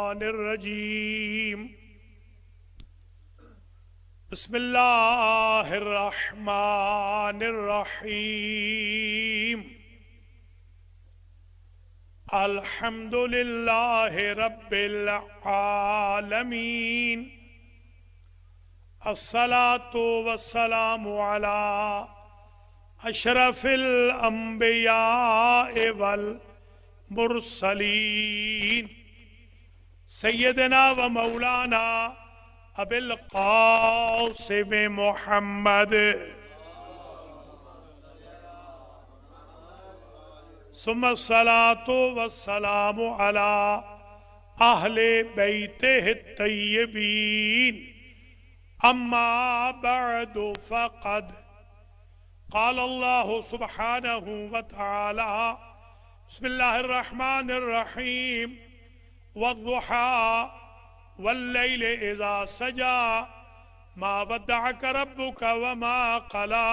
الشیطان الرجیم بسم اللہ الرحمن الرحیم الحمد للہ رب العالمین الصلاة والسلام علی اشرف الانبیاء والمرسلین سیدنا و مولانا ابی القاسم محمد ثم الصلاة والسلام على اہل بیتہ الطیبین اما بعد فقد قال اللہ سبحانہ وتعالی بسم اللہ الرحمن الرحیم والضحى والليل إذا سجى ما ودعك ربك وما قلى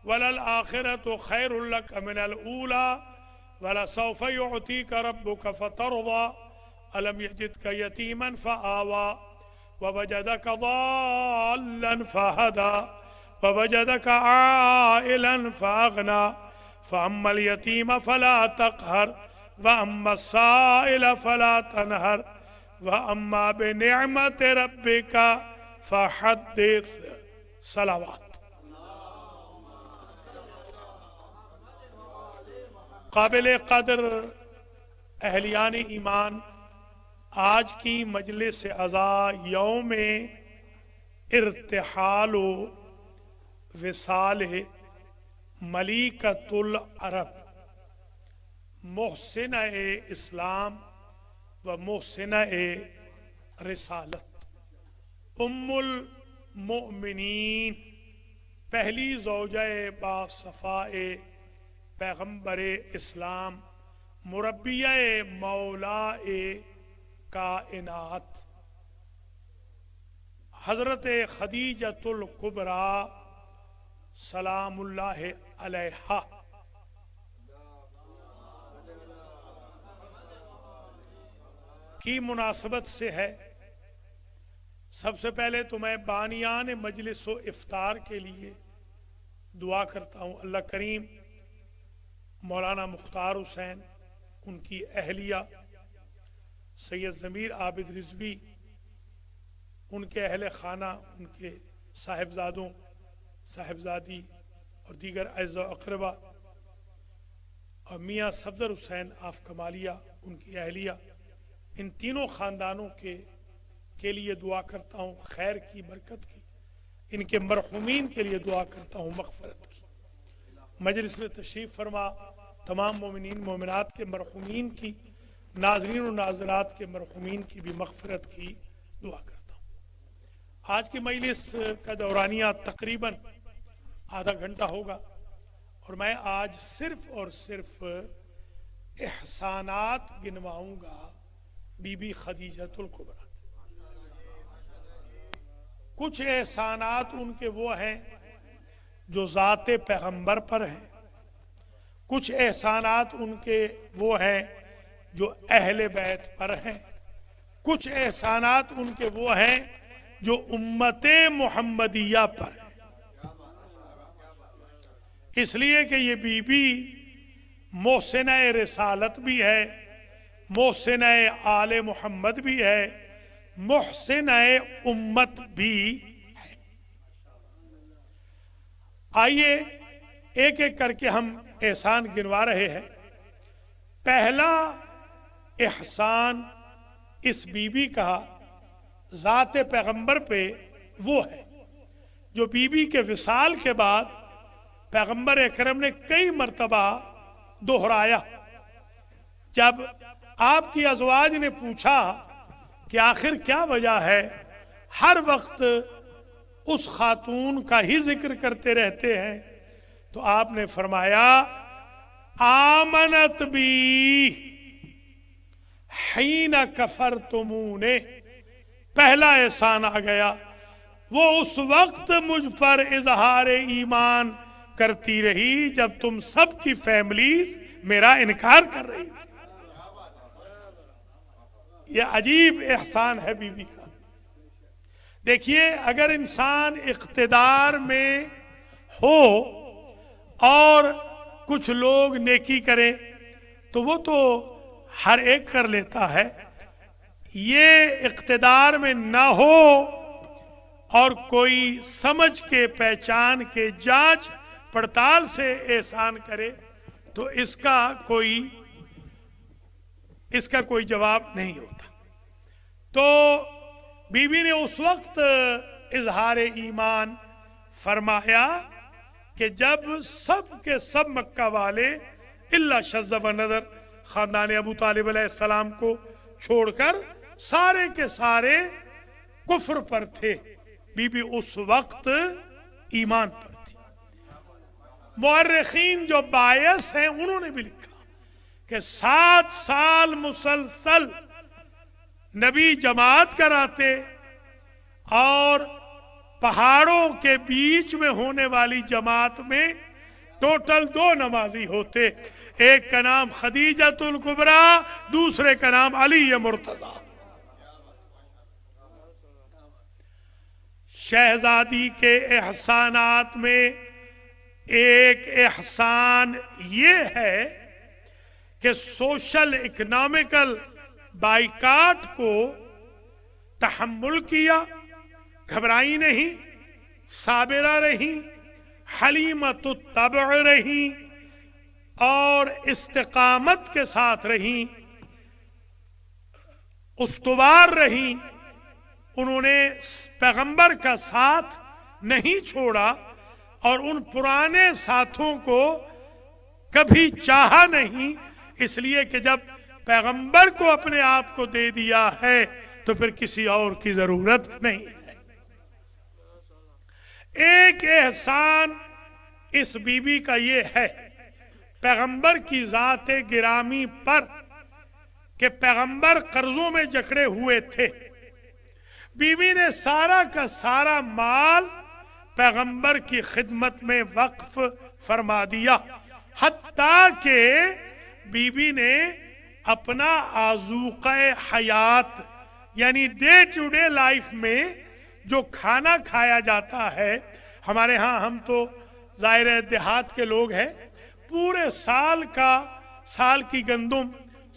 وللآخرة خير لك من الأولى ولسوف يعطيك ربك فترضى ألم يجدك يتيما فآوى ووجدك ضالا فهدى ووجدك عائلا فأغنى فأما اليتيم فلا تقهر وأما السائل فلا تنهر وَأَمَّا بِنِعْمَةِ رَبِّكَ فَحَدِّثْ صلوات قابل قدر اہلیان ایمان، آج کی مجلس عزا یوم ارتحال و وصال ملیکۃ العرب محسنہ اسلام و محسنہ رسالت ام المؤمنین پہلی زوجہ باصفاء پیغمبر اسلام مربیہ مولا کائنات حضرت خدیجۃ الکبریٰ سلام اللہ علیہا کی مناسبت سے ہے۔ سب سے پہلے تو میں بانیان مجلس و افطار کے لیے دعا کرتا ہوں، اللہ کریم مولانا مختار حسین، ان کی اہلیہ سید ضمیر عابد رضوی، ان کے اہل خانہ، ان کے صاحبزادوں، صاحبزادی اور دیگر اعزاء و اقربا، اور میاں صفدر حسین آف کمالیہ، ان کی اہلیہ، ان تینوں خاندانوں کے لیے دعا کرتا ہوں خیر کی، برکت کی، ان کے مرحومین کے لیے دعا کرتا ہوں مغفرت کی۔ مجلس میں تشریف فرما تمام مومنین مومنات کے مرحومین کی، ناظرین و ناظرات کے مرحومین کی بھی مغفرت کی دعا کرتا ہوں۔ آج کی مجلس کا دورانیہ تقریباً آدھا گھنٹہ ہوگا، اور میں آج صرف اور صرف احسانات گنواؤں گا بی بی خدیجۃ الکبریٰ۔ کچھ احسانات ان کے وہ ہیں جو ذات پیغمبر پر ہیں، کچھ احسانات ان کے وہ ہیں جو اہل بیت پر ہیں، کچھ احسانات ان کے وہ ہیں جو امت محمدیہ پر ہیں۔ اس لیے کہ یہ بی بی محسنہ رسالت بھی ہے، محسنہ آل محمد بھی ہے، محسنہ امت بھی ہے۔ آئیے ایک ایک کر کے ہم احسان گنوا رہے ہیں۔ پہلا احسان اس بی بی کا ذات پیغمبر پہ وہ ہے جو بی بی کے وصال کے بعد پیغمبر اکرم نے کئی مرتبہ دہرایا۔ جب آپ کی ازواج نے پوچھا کہ آخر کیا وجہ ہے ہر وقت اس خاتون کا ہی ذکر کرتے رہتے ہیں، تو آپ نے فرمایا آمنت بی حین کفرتمون، پہلا احسان آ گیا، وہ اس وقت مجھ پر اظہار ایمان کرتی رہی جب تم سب کی فیملیز میرا انکار کر رہی تھی۔ یہ عجیب احسان ہے بیوی کا۔ دیکھیے اگر انسان اقتدار میں ہو اور کچھ لوگ نیکی کریں تو وہ تو ہر ایک کر لیتا ہے، یہ اقتدار میں نہ ہو اور کوئی سمجھ کے پہچان کے جانچ پڑتال سے احسان کرے تو اس کا کوئی جواب نہیں ہوتا۔ تو بیوی نے اس وقت اظہار ایمان فرمایا کہ جب سب کے سب مکہ والے الا شذ و نظر خاندان ابو طالب علیہ السلام کو چھوڑ کر سارے کے سارے کفر پر تھے، بی بی اس وقت ایمان پر تھی۔ مورخین جو باعث ہیں انہوں نے بھی لکھا کہ 7 سال مسلسل نبی جماعت کراتے اور پہاڑوں کے بیچ میں ہونے والی جماعت میں ٹوٹل 2 نمازی ہوتے، ایک کا نام خدیجۃ الکبریٰ، دوسرے کا نام علی مرتضیٰ۔ شہزادی کے احسانات میں ایک احسان یہ ہے کہ سوشل اکنامکل بائیکاٹ کو تحمل کیا، گھبرائی نہیں، صابرہ رہی، حلیمۃ الطبع رہی اور استقامت کے ساتھ رہی، استوار رہی۔ انہوں نے پیغمبر کا ساتھ نہیں چھوڑا اور ان پرانے ساتھوں کو کبھی چاہا نہیں، اس لیے کہ جب پیغمبر کو اپنے آپ کو دے دیا ہے تو پھر کسی اور کی ضرورت نہیں ہے۔ ایک احسان اس بی بی کا یہ ہے پیغمبر کی ذات گرامی پر کہ پیغمبر قرضوں میں جکڑے ہوئے تھے، بی بی نے سارا کا سارا مال پیغمبر کی خدمت میں وقف فرما دیا، حتیٰ کہ بی بی نے اپنا آذوقہ حیات یعنی ڈے ٹو ڈے لائف میں جو کھانا کھایا جاتا ہے، ہمارے ہاں ہم تو ظاہر دیہات کے لوگ ہیں، پورے سال کی گندم،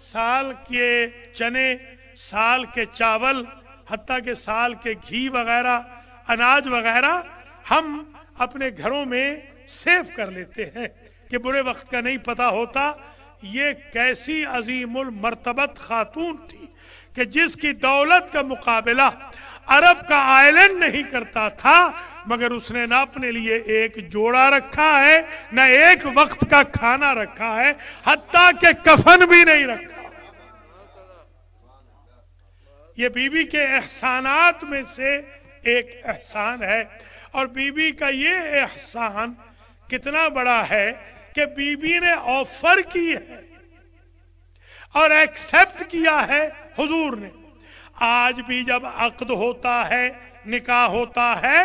سال کے چنے، سال کے چاول، حتیٰ کہ سال کے گھی وغیرہ، اناج وغیرہ ہم اپنے گھروں میں سیو کر لیتے ہیں کہ برے وقت کا نہیں پتہ ہوتا۔ یہ کیسی عظیم المرتبت خاتون تھی کہ جس کی دولت کا مقابلہ عرب کا آئلینڈ نہیں کرتا تھا، مگر اس نے نہ اپنے لیے ایک جوڑا رکھا ہے، نہ ایک وقت کا کھانا رکھا ہے، حتیٰ کہ کفن بھی نہیں رکھا۔ یہ بی بی کے احسانات میں سے ایک احسان ہے، اور بی بی کا یہ احسان کتنا بڑا ہے کہ بی بی نے آفر کی ہے اور ایکسپٹ کیا ہے حضور نے۔ آج بھی جب عقد ہوتا ہے، نکاح ہوتا ہے،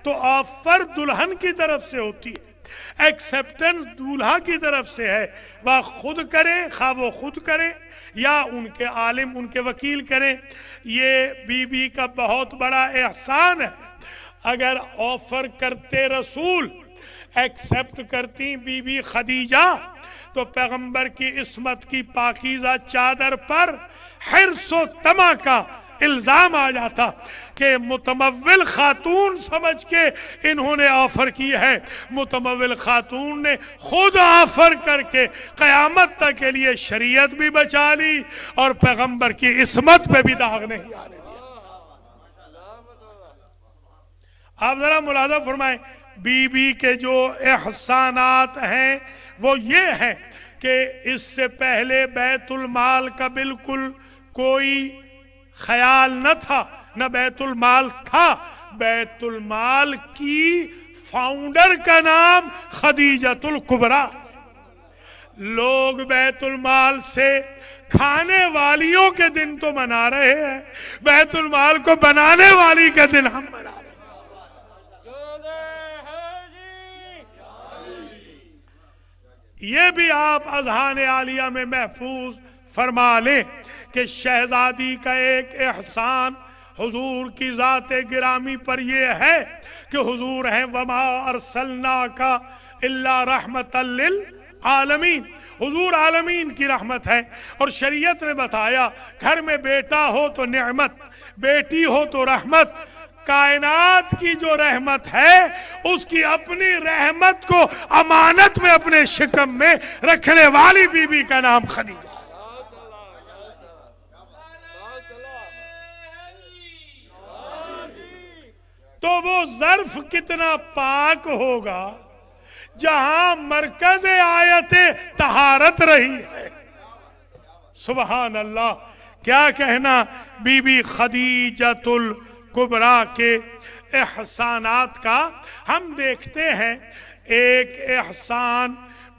تو آفر دلہن کی طرف سے ہوتی ہے، ایکسپٹنس دولہا کی طرف سے ہے، وہ خود کرے، خواہ وہ خود کرے یا ان کے عالم، ان کے وکیل کریں۔ یہ بی بی کا بہت بڑا احسان ہے۔ اگر آفر کرتے رسول، ایکسپٹ کرتی بی بی خدیجہ، تو پیغمبر کی عصمت کی پاکیزہ چادر پر حرص و طمع کا الزام آ جاتا کہ متمول خاتون سمجھ کے انہوں نے آفر کی ہے۔ متمول خاتون نے خود آفر کر کے قیامت تک کے لیے شریعت بھی بچا لی اور پیغمبر کی عصمت پہ بھی داغ نہیں آنے دیا۔ آپ ذرا ملاحظہ فرمائیں، بی بی کے جو احسانات ہیں وہ یہ ہیں کہ اس سے پہلے بیت المال کا بالکل کوئی خیال نہ تھا، نہ بیت المال تھا۔ بیت المال کی فاؤنڈر کا نام خدیجۃ الکبریٰ۔ لوگ بیت المال سے کھانے والیوں کے دن تو منا رہے ہیں، بیت المال کو بنانے والی کا دن ہم منا رہے ہیں۔ یہ بھی آپ اذہان عالیہ میں محفوظ فرما لیں کہ شہزادی کا ایک احسان حضور کی ذات گرامی پر یہ ہے کہ حضور ہیں وما ارسلناک الا رحمت للعالمین، حضور عالمین کی رحمت ہے۔ اور شریعت نے بتایا گھر میں بیٹا ہو تو نعمت، بیٹی ہو تو رحمت۔ کائنات کی جو رحمت ہے اس کی اپنی رحمت کو امانت میں اپنے شکم میں رکھنے والی بی بی کا نام خدیجہ۔ تو وہ ظرف کتنا پاک ہوگا جہاں مرکز آیت طہارت رہی ہے۔ سبحان اللہ، کیا کہنا بی بی خدیجۃ الکبریٰ کے احسانات کا۔ ہم دیکھتے ہیں ایک احسان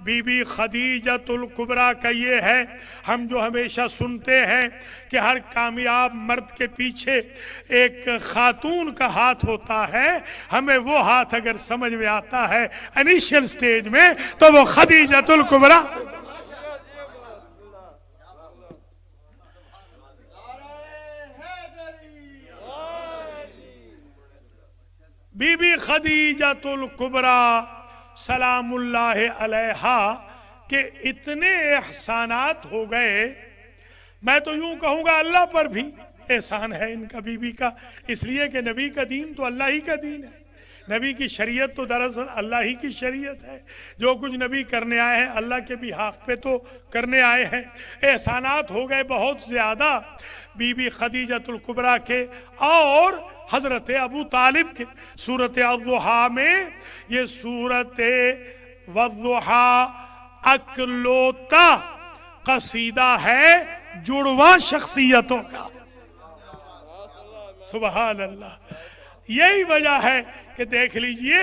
بی بی خدیجۃ الکبریٰ کا یہ ہے، ہم جو ہمیشہ سنتے ہیں کہ ہر کامیاب مرد کے پیچھے ایک خاتون کا ہاتھ ہوتا ہے، ہمیں وہ ہاتھ اگر سمجھ میں آتا ہے انیشل سٹیج میں تو وہ خدیجۃ الکبریٰ۔ بی بی خدیجۃ الکبریٰ سلام اللہ علیہا کہ اتنے احسانات ہو گئے، میں تو یوں کہوں گا اللہ پر بھی احسان ہے ان کا، بی بی کا، اس لیے کہ نبی کا دین تو اللہ ہی کا دین ہے، نبی کی شریعت تو دراصل اللہ ہی کی شریعت ہے، جو کچھ نبی کرنے آئے ہیں اللہ کے بیہاف پہ تو کرنے آئے ہیں۔ احسانات ہو گئے بہت زیادہ بی بی خدیجۃ الکبریٰ کے اور حضرت ابو طالب کے۔ سورۃ الضحیٰ میں، یہ سورۃ والضحیٰ اکلوتا قصیدہ ہے جڑواں شخصیتوں کا۔ سبحان اللہ، یہی وجہ ہے کہ دیکھ لیجئے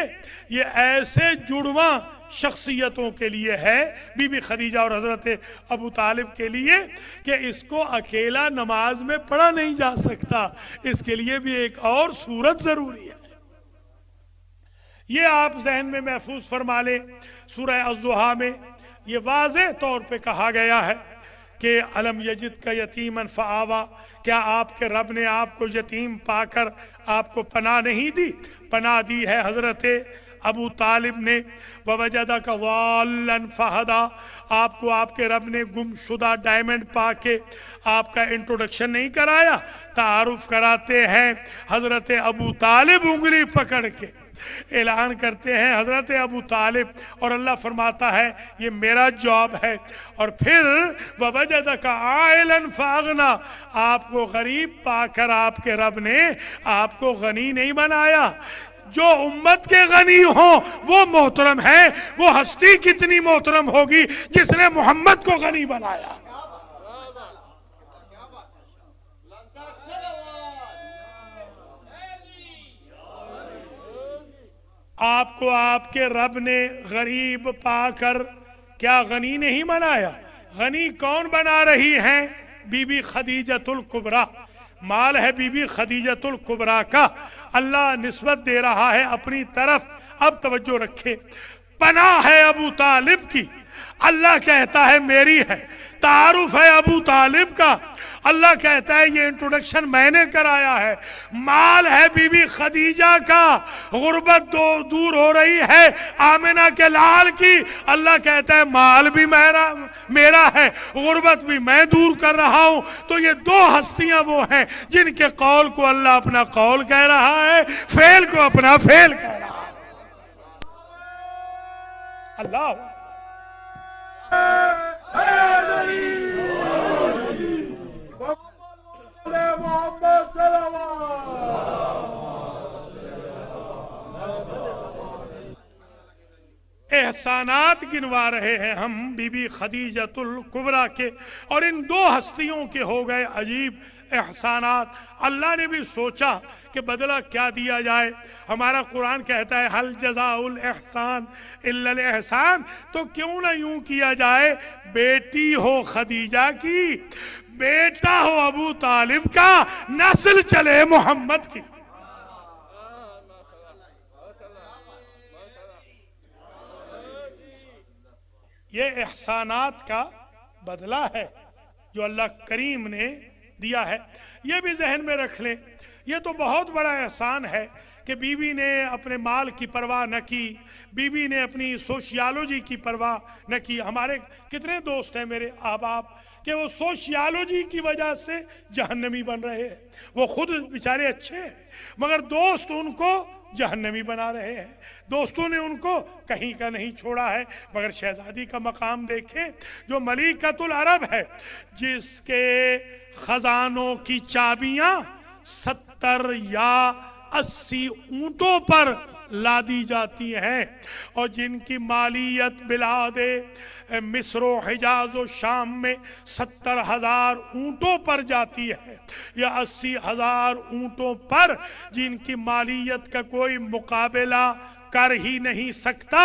یہ ایسے جڑواں شخصیتوں کے لیے ہے، بی بی خدیجہ اور حضرت ابو طالب کے لیے، کہ اس کو اکیلا نماز میں پڑھا نہیں جا سکتا، اس کے لیے بھی ایک اور صورت ضروری ہے۔ یہ آپ ذہن میں محفوظ فرما لیں، سورہ الضحیٰ میں یہ واضح طور پہ کہا گیا ہے کہ الم یجد کا یتیما فآوا، کیا آپ کے رب نے آپ کو یتیم پا کر آپ کو پناہ نہیں دی؟ پناہ دی ہے حضرت ابو طالب نے۔ ووجدک ضالا فہدا، آپ کو آپ کے رب نے گم شدہ ڈائمنڈ پا کے آپ کا انٹروڈکشن نہیں کرایا، تعارف کراتے ہیں حضرت ابو طالب انگلی پکڑ کے، اعلان کرتے ہیں حضرت ابو طالب، اور اللہ فرماتا ہے یہ میرا جاب ہے۔ اور پھر وَوَجَدَكَ عَائِلًا فَأَغْنَا، آپ کو غریب پا کر آپ کے رب نے آپ کو غنی نہیں بنایا۔ جو امت کے غنی ہوں وہ محترم ہیں، وہ ہستی کتنی محترم ہوگی جس نے محمد کو غنی بنایا۔ آپ کو آپ کے رب نے غریب پا کر کیا غنی نہیں بنایا؟ غنی کون بنا رہی ہیں؟ Be be خدیجۃ الکبریٰ۔ مال ہے بی بی خدیجۃ الکبریٰ کا، اللہ نسبت دے رہا ہے اپنی طرف۔ اب توجہ رکھے، پناہ ہے ابو طالب کی، اللہ کہتا ہے میری ہے۔ تعارف ہے ابو طالب کا، اللہ کہتا ہے یہ انٹروڈکشن میں نے کرایا ہے۔ مال ہے بی بی خدیجہ کا، غربت دور ہو رہی ہے آمنہ کے لال کی، اللہ کہتا ہے مال بھی میرا ہے، غربت بھی میں دور کر رہا ہوں۔ تو یہ دو ہستیاں وہ ہیں جن کے قول کو اللہ اپنا قول کہہ رہا ہے، فعل کو اپنا فعل کہہ رہا ہے۔ اللہ احسانات گنوا رہے ہیں ہم بی بی خدیجۃ الکبریٰ کے، اور ان دو ہستیوں کے ہو گئے عجیب احسانات۔ اللہ نے بھی سوچا کہ بدلہ کیا دیا جائے، ہمارا قرآن کہتا ہے حل جزاء الاحسان الا الاحسان، تو کیوں نہ یوں کیا جائے، بیٹی ہو خدیجہ کی، بیٹا ہو ابو طالب کا، نسل چلے محمد کی۔ یہ احسانات کا بدلہ ہے۔ جو اللہ کریم نے دیا ہے۔ یہ بھی ذہن میں رکھ لیں، یہ تو بہت بڑا احسان ہے کہ بیوی نے اپنے مال کی پرواہ نہ کی، بیوی نے اپنی سوشیالوجی کی پرواہ نہ کی۔ ہمارے کتنے دوست ہیں میرے احباب کہ وہ سوشیالوجی کی وجہ سے جہنمی بن رہے ہیں، وہ خود بیچارے اچھے ہیں مگر دوست ان کو جہنمی بنا رہے ہیں، دوستوں نے ان کو کہیں کا نہیں چھوڑا ہے۔ مگر شہزادی کا مقام دیکھیں جو ملیکۃ العرب ہے، جس کے خزانوں کی چابیاں 70 یا 80 اونٹوں پر لادی جاتی ہیں، اور جن کی مالیت بلاد مصر و حجاز و شام میں 70,000 اونٹوں پر جاتی ہے، یا 80,000 اونٹوں پر، جن کی مالیت کا کوئی مقابلہ کر ہی نہیں سکتا۔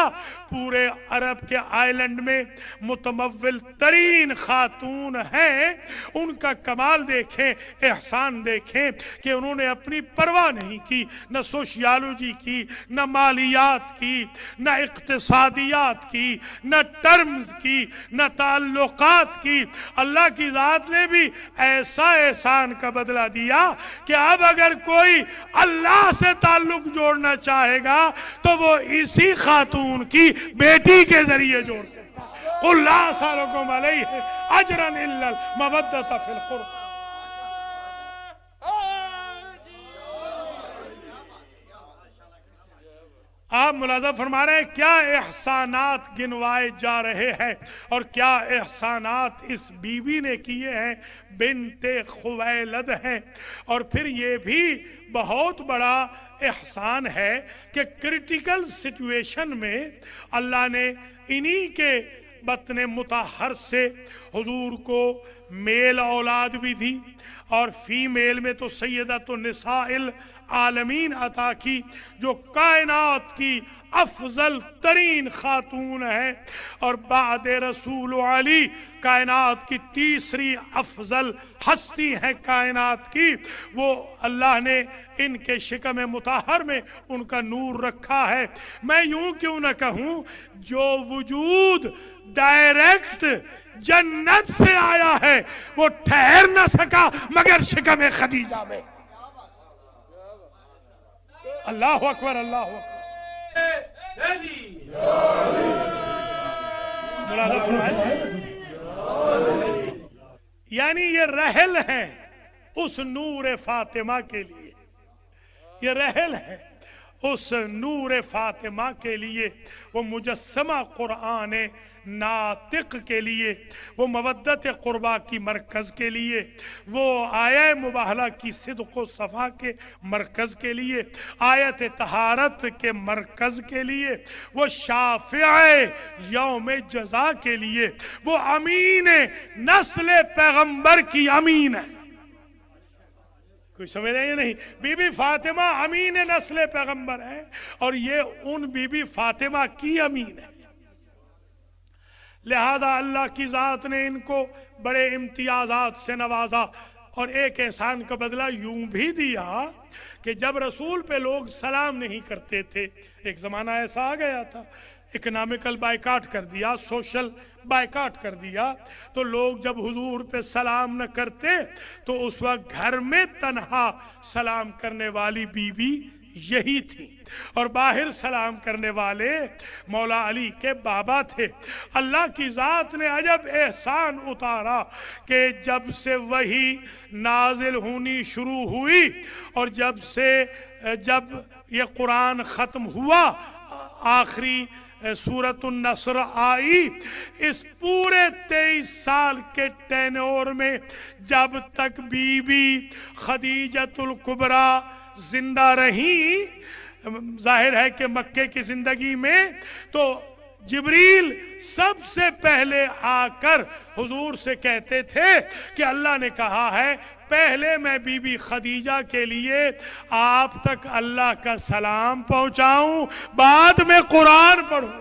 پورے عرب کے آئلینڈ میں متمول ترین خاتون ہیں، ان کا کمال دیکھیں، احسان دیکھیں کہ انہوں نے اپنی پرواہ نہیں کی، نہ سوشیالوجی کی، نہ مالیات کی، نہ اقتصادیات کی، نہ ٹرمز کی، نہ تعلقات کی۔ اللہ کی ذات نے بھی ایسا احسان کا بدلہ دیا کہ اب اگر کوئی اللہ سے تعلق جوڑنا چاہے گا تو وہ اسی خاتون کی بیٹی کے ذریعے جوڑ سکتا ہے۔ قُلْ لَا أَسْأَلُكُمْ عَلَيْهِ أَجْرًا إِلَّا الْمَوَدَّةَ فِي الْقُرْبَى۔ آپ ملاحظہ فرما رہے ہیں کیا احسانات گنوائے جا رہے ہیں، اور کیا احسانات اس بیوی نے کیے ہیں، بنت خویلد ہیں۔ اور پھر یہ بھی بہت بڑا احسان ہے کہ کرٹیکل سچویشن میں اللہ نے انہی کے بطن مطہر سے حضور کو میل اولاد بھی دی، اور فیمیل میں تو سیدۃ النساء العالمین عطا کی، جو کائنات کی افضل ترین خاتون ہے، اور بعد رسول علی کائنات کی تیسری افضل ہستی ہے کائنات کی۔ وہ اللہ نے ان کے شکم مطہر میں ان کا نور رکھا ہے۔ میں یوں کیوں نہ کہوں، جو وجود ڈائریکٹ جنت سے آیا ہے وہ ٹھہر نہ سکا مگر شکم خدیجہ میں۔ اللہ اکبر، اللہ اکبر۔ یعنی یہ رحل ہے اس نور فاطمہ کے لیے، یہ رحل ہے اس نور فاطمہ کے لیے، وہ مجسمہ قرآن ناطق کے لیے، وہ مودت قربہ کی مرکز کے لیے، وہ آیہ مباہلہ کی صدق و صفا کے مرکز کے لیے، آیت طہارت کے مرکز کے لیے، وہ شافع یوم جزا کے لیے، وہ امین نسل پیغمبر کی امین ہے۔ کوئی سمجھ رہے ہیں نہیں؟ بی بی فاطمہ امین نسل پیغمبر ہے، اور یہ ان بی بی فاطمہ کی امین ہے۔ لہذا اللہ کی ذات نے ان کو بڑے امتیازات سے نوازا، اور ایک احسان کا بدلہ یوں بھی دیا کہ جب رسول پہ لوگ سلام نہیں کرتے تھے، ایک زمانہ ایسا آ گیا تھا، اکنامکل بائیکاٹ کر دیا، سوشل بائیکاٹ کر دیا، تو لوگ جب حضور پہ سلام نہ کرتے تو اس وقت گھر میں تنہا سلام کرنے والی بی بی یہی تھی، اور باہر سلام کرنے والے مولا علی کے بابا تھے۔ اللہ کی ذات نے عجب احسان اتارا کہ جب سے وحی نازل ہونی شروع ہوئی، اور جب یہ قرآن ختم ہوا، آخری سورۃ النصر آئی، اس پورے 23 سال کے ٹینور میں جب تک بی بی خدیجۃ الکبریٰ زندہ رہیں، ظاہر ہے کہ مکے کی زندگی میں، تو جبریل سب سے پہلے آ کر حضور سے کہتے تھے کہ اللہ نے کہا ہے پہلے میں بی بی خدیجہ کے لیے آپ تک اللہ کا سلام پہنچاؤں، بعد میں قرآن پڑھوں۔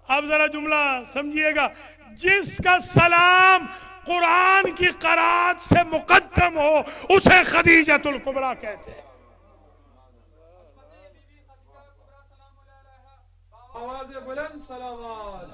اب ذرا جملہ سمجھیے گا، جس کا سلام قرآن کی قرات سے مقدم ہو اسے خدیجۃ الکبریٰ کہتے ہیں۔ آواز بلند صلوات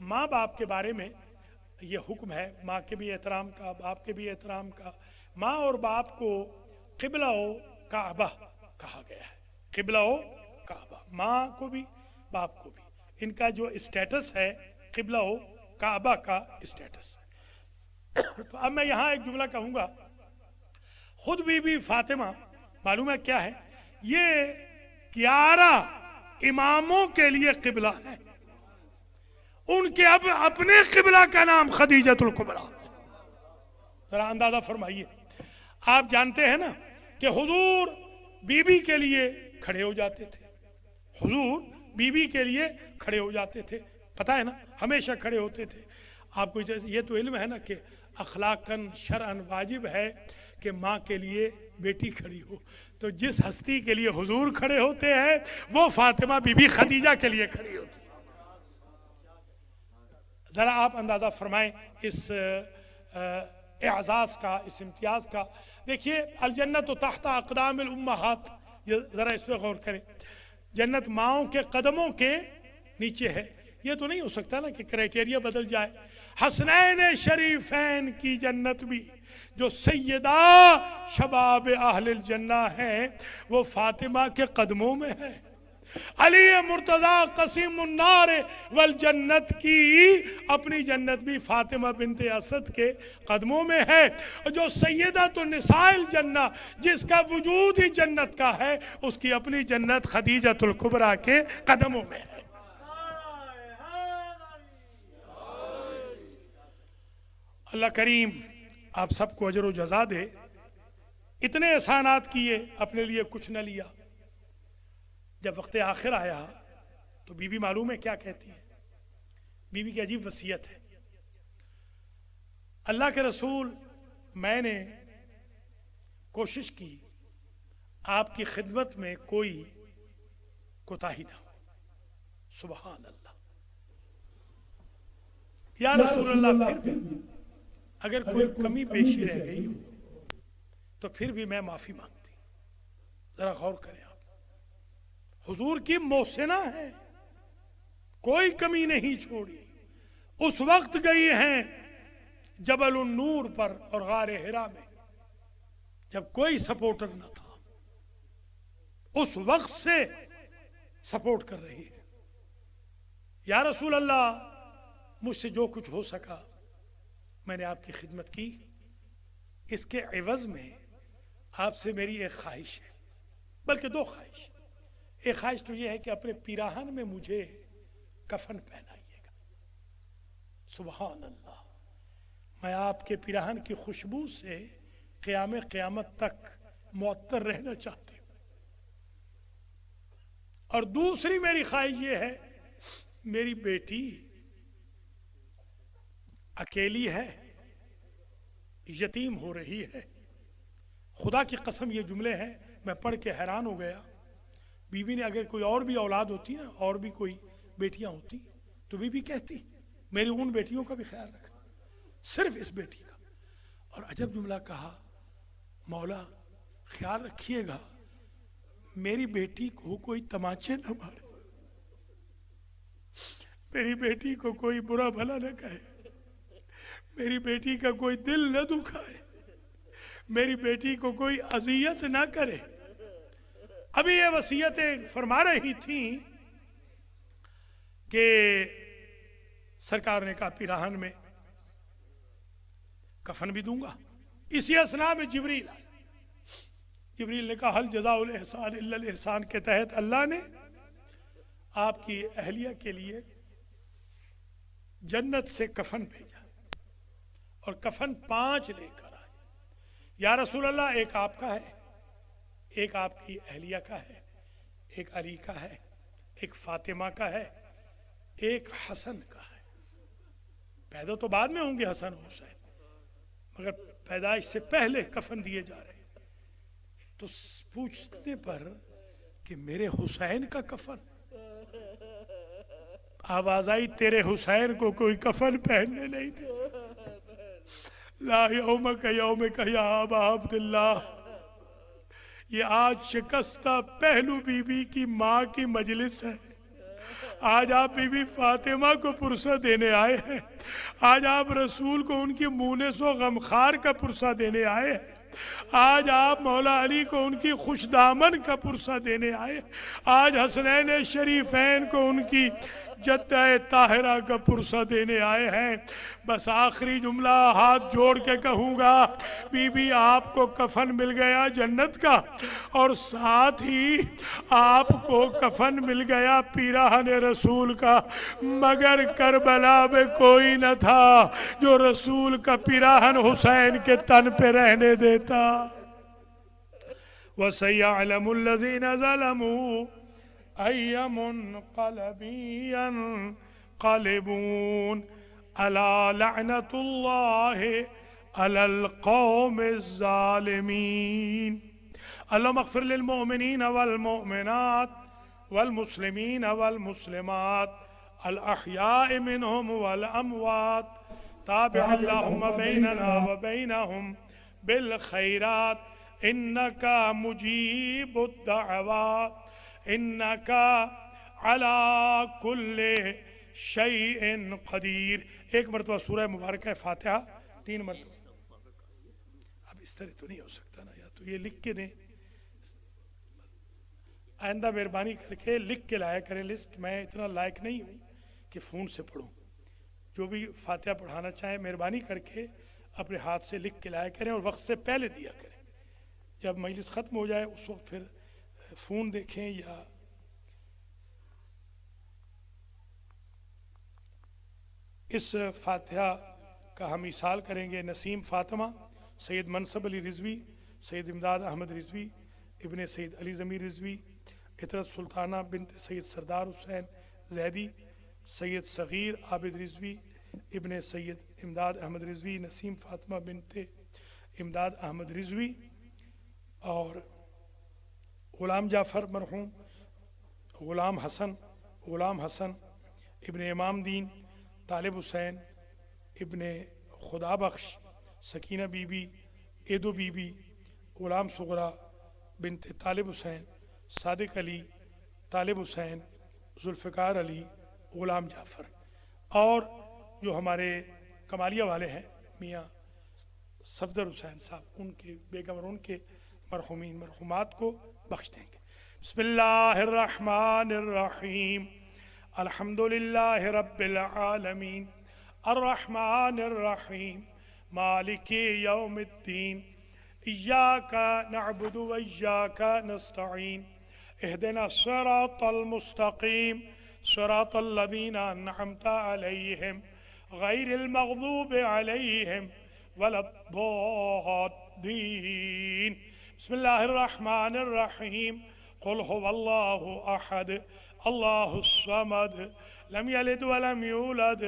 ماں باپ کے بارے میں یہ حکم ہے، ماں کے بھی احترام کا، باپ کے بھی احترام کا۔ ماں اور باپ کو قبلہ و کعبہ کہا گیا ہے، قبلہ و کعبہ، ماں کو بھی باپ کو بھی، ان کا جو اسٹیٹس ہے قبلہ و کعبہ کا اسٹیٹس ہے۔ تو اب میں یہاں ایک جملہ کہوں گا، خود بی بی فاطمہ معلوم ہے کیا ہے، یہ 11 اماموں کے لیے قبلہ ہے، ان کے اب اپنے قبلہ کا نام خدیجۃ الکبریٰ ہے۔ ذرا اندازہ فرمائیے، آپ جانتے ہیں نا کہ حضور بی بی کے لیے کھڑے ہو جاتے تھے، حضور بی بی کے لیے کھڑے ہو جاتے تھے، پتہ ہے نا، ہمیشہ کھڑے ہوتے تھے۔ آپ کو یہ تو علم ہے نا کہ اخلاقاً شرعاً واجب ہے کہ ماں کے لیے بیٹی کھڑی ہو، تو جس ہستی کے لیے حضور کھڑے ہوتے ہیں وہ فاطمہ بی بی خدیجہ کے لیے کھڑی ہوتی ہے۔ ذرا آپ اندازہ فرمائیں اس اعزاز کا، اس امتیاز کا۔ دیکھیے، الجنت تحت اقدام الامہات، ذرا اس پہ غور کریں، جنت ماؤں کے قدموں کے نیچے ہے۔ یہ تو نہیں ہو سکتا نا کہ کرائٹیریا بدل جائے۔ حسنین شریفین کی جنت بھی جو سیدہ شباب اہل الجنہ ہیں وہ فاطمہ کے قدموں میں ہے۔ علی مرتضیٰ قسیم النار والجنت کی اپنی جنت بھی فاطمہ بنت اسد کے قدموں میں ہے، اور جو سیدۃ النساء الجنہ جس کا وجود ہی جنت کا ہے، اس کی اپنی جنت خدیجۃ الکبریٰ کے قدموں میں ہے۔ اللہ کریم آپ سب کو اجر و جزا دے۔ اتنے احسانات کیے، اپنے لیے کچھ نہ لیا۔ جب وقت آخر آیا تو بی بی معلوم ہے کیا کہتی ہے؟ بی بی کی عجیب وصیت ہے، اللہ کے رسول، میں نے کوشش کی آپ کی خدمت میں کوئی کوتاہی نہ ہو۔ سبحان اللہ، یا رسول اللہ، پھر بھی اگر کوئی کمی بیشی رہ گئی ہو تو پھر بھی میں معافی مانگتی۔ ذرا غور کریں، حضور کی محسنہ ہے، کوئی کمی نہیں چھوڑی۔ اس وقت گئی ہیں جبل النور پر اور غار حرا میں، جب کوئی سپورٹر نہ تھا، اس وقت سے سپورٹ کر رہی ہے۔ یا رسول اللہ، مجھ سے جو کچھ ہو سکا میں نے آپ کی خدمت کی، اس کے عوض میں آپ سے میری ایک خواہش ہے، بلکہ 2 خواہش۔ ایک خواہش تو یہ ہے کہ اپنے پیراہن میں مجھے کفن پہنائیے گا۔ سبحان اللہ، میں آپ کے پیراہن کی خوشبو سے قیامت تک معطر رہنا چاہتی ہوں۔ اور دوسری میری خواہش یہ ہے، میری بیٹی اکیلی ہے، یتیم ہو رہی ہے۔ خدا کی قسم یہ جملے ہیں، میں پڑھ کے حیران ہو گیا۔ بی بی نے اگر کوئی اور بھی اولاد ہوتی نا، اور بھی کوئی بیٹیاں ہوتی، تو بی بی کہتی میری ان بیٹیوں کا بھی خیال رکھنا، صرف اس بیٹی کا۔ اور عجب جملہ کہا، مولا خیال رکھیے گا میری بیٹی کو کوئی تماچے نہ مارے، میری بیٹی کو کوئی برا بھلا نہ کہے، میری بیٹی کا کوئی دل نہ دکھائے، میری بیٹی کو کوئی اذیت نہ کرے۔ ابھی یہ وصیتیں فرما رہی تھیں کہ سرکار نے کہا پیراہن میں کفن بھی دوں گا۔ اسی اثناء میں جبریل آئے۔ جبریل نے کہا حل جزاء الاحسان الا الاحسان کے تحت اللہ نے آپ کی اہلیہ کے لیے جنت سے کفن بھیجا، اور کفن 5 لے کر آئے۔ یا رسول اللہ، ایک آپ کا ہے، ایک آپ کی اہلیہ کا ہے، ایک علی کا ہے، ایک فاطمہ کا ہے، ایک حسن کا ہے۔ پیدا تو بعد میں ہوں گے حسن و حسین، مگر پیدائش سے پہلے کفن دیے جا رہے ہیں۔ تو پوچھنے پر کہ میرے حسین کا کفن، آواز آئی تیرے حسین کو کوئی کفن پہننے نہیں تھے۔ لا یومک یومک یا ابا عبداللہ، یہ آج شکستہ پہلو بی بی کی ماں کی مجلس ہے، آج آپ بی بی فاطمہ کو پرسہ دینے آئے ہیں، آج آپ رسول کو ان کی مونس و غمخار کا پرسہ دینے آئے ہیں، آج آپ مولا علی کو ان کی خوش دامن کا پرسہ دینے آئے، آج حسنین شریفین کو ان کی جدہ طاہرہ کا پرسہ دینے آئے ہیں۔ بس آخری جملہ ہاتھ جوڑ کے کہوں گا، بی بی آپ کو کفن مل گیا جنت کا، اور ساتھ ہی آپ کو کفن مل گیا پیراہن رسول کا، مگر کربلا میں کوئی نہ تھا جو رسول کا پیراہن حسین کے تن پہ رہنے دیتا۔ وَسَيَعْلَمُ الَّذِينَ ظَلَمُوا أَيَّ مُنْقَلَبٍ يَنْقَلِبُونَ أَلَا لَعْنَةُ اللَّهِ عَلَى الْقَوْمِ الظَّالِمِينَ۔ اللهم اغفر للمؤمنين والمؤمنات والمسلمين والمسلمات الأحياء منهم والأموات، تابع اللهم بيننا وبينهم بالخيرات إنك مجيب الدعوات إنك على كل شيء قدير۔ ایک مرتبہ سورہ مبارکہ فاتحہ 3 مرتبہ۔ اب اس طرح تو نہیں ہو سکتا نا، یا تو یہ لکھ کے دیں، آئندہ مہربانی کر کے لکھ کے لایا کریں لسٹ۔ میں اتنا لائق نہیں ہوں کہ فون سے پڑھوں، جو بھی فاتحہ پڑھانا چاہیں مہربانی کر کے اپنے ہاتھ سے لکھ کے لایا کریں، اور وقت سے پہلے دیا کریں۔ جب مجلس ختم ہو جائے اس وقت پھر فون دیکھیں یا اس فاتحہ کا ہم ایصال کریں گے۔ نسیم فاطمہ، سید منصب علی رضوی، سید امداد احمد رضوی ابن سید علی ضمیر رضوی، عطرت سلطانہ بنت سید سردار حسین زیدی، سید صغیر عابد رضوی ابن سید امداد احمد رضوی، نسیم فاطمہ بنت امداد احمد رضوی، اور غلام جعفر مرحوم، غلام حسن ابن امام دین، طالب حسین ابن خدا بخش، سکینہ بی بی، ایدو بی بی، غلام صغرا بنت طالب حسین، صادق علی، طالب حسین، ذوالفقار علی، غلام جعفر، اور جو ہمارے کمالیہ والے ہیں میاں صفدر حسین صاحب، ان کے بیگم اور ان کے مرحومین مرحومات کو بخش دیں گے۔ بسم اللہ الرحمن الرحیم، الحمدللہ رب العالمین، الرحمن الرحیم، مالک یوم الدین، ایاک نعبد و ایاک نستعین، اہدنا الصراط المستقیم، صراط الذین انعمت علیہم غیر المغضوب علیہم ولا الضالین۔ بسم اللہ الرحمن الرحیم، قل هو اللہ احد اللہ الصمد لم یلد ولم یولد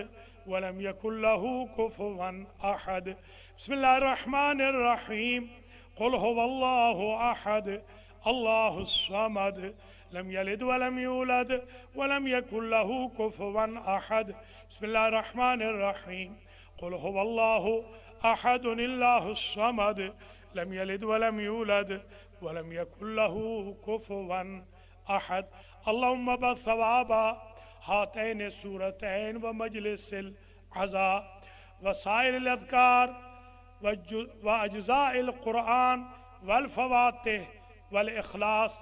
ولم یکن له کفوا احد۔ بسم اللہ الرحمن الرحیم، قل هو اللہ احد اللہ الصمد لم یلد ولم یولد ولم یکن له کفوا احد۔ بسم اللہ الرحمن الرحیم، قل هو اللہ احد اللہ الصمد لم یلد ولم یولد ولم یکن له کفوا احد۔ اللہم بثواب ہاتین سورتین و مجلس العزاء وسائر الاذکار واجزاء القرآن والفواتح والاخلاص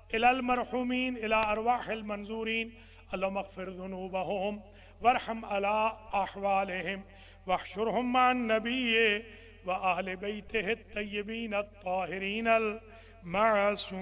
الى المرحومین الى ارواح المنظورین، اللہم اغفر ذنوبہم وارحم علی احوالہم واحشرہم مع النبی وآل بیتہ الطیبین الطاہرین المعصومین۔